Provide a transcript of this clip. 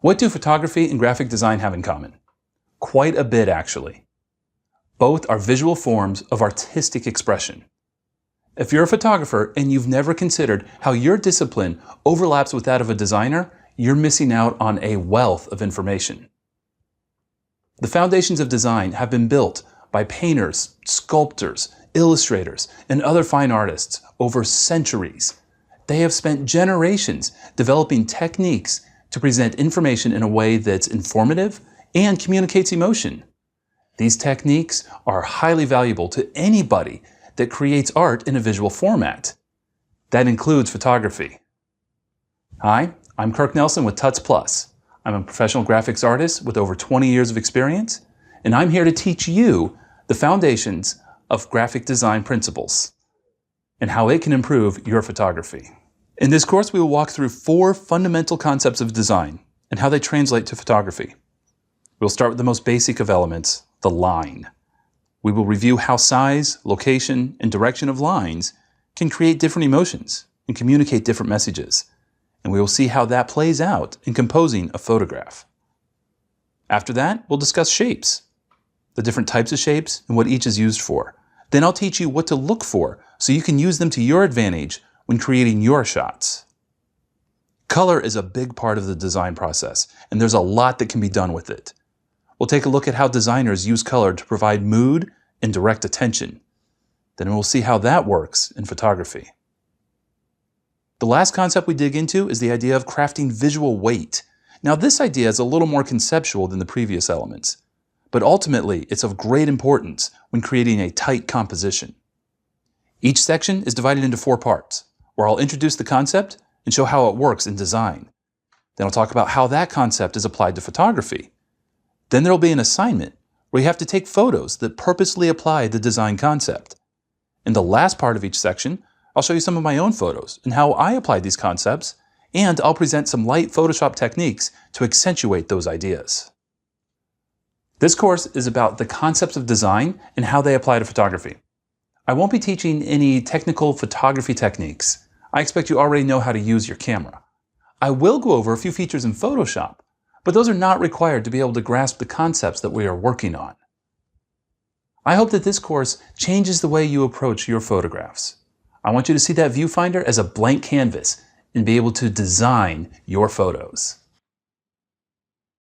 What do photography and graphic design have in common? Quite a bit, actually. Both are visual forms of artistic expression. If you're a photographer and you've never considered how your discipline overlaps with that of a designer, you're missing out on a wealth of information. The foundations of design have been built by painters, sculptors, illustrators, and other fine artists over centuries. They have spent generations developing techniques to present information in a way that's informative and communicates emotion. These techniques are highly valuable to anybody that creates art in a visual format. That includes photography. Hi, I'm Kirk Nelson with Tuts Plus. I'm a professional graphics artist with over 20 years of experience, and I'm here to teach you the foundations of graphic design principles and how it can improve your photography. In this course, we will walk through 4 fundamental concepts of design and how they translate to photography. We'll start with the most basic of elements, the line. We will review how size, location, and direction of lines can create different emotions and communicate different messages. And we will see how that plays out in composing a photograph. After that, we'll discuss shapes, the different types of shapes and what each is used for. Then I'll teach you what to look for so you can use them to your advantage when creating your shots. Color is a big part of the design process, and there's a lot that can be done with it. We'll take a look at how designers use color to provide mood and direct attention. Then we'll see how that works in photography. The last concept we dig into is the idea of crafting visual weight. Now, this idea is a little more conceptual than the previous elements, but ultimately it's of great importance when creating a tight composition. Each section is divided into 4 parts, where I'll introduce the concept and show how it works in design. Then I'll talk about how that concept is applied to photography. Then there'll be an assignment where you have to take photos that purposely apply the design concept. In the last part of each section, I'll show you some of my own photos and how I apply these concepts, and I'll present some light Photoshop techniques to accentuate those ideas. This course is about the concepts of design and how they apply to photography. I won't be teaching any technical photography techniques. I expect you already know how to use your camera. I will go over a few features in Photoshop, but those are not required to be able to grasp the concepts that we are working on. I hope that this course changes the way you approach your photographs. I want you to see that viewfinder as a blank canvas and be able to design your photos.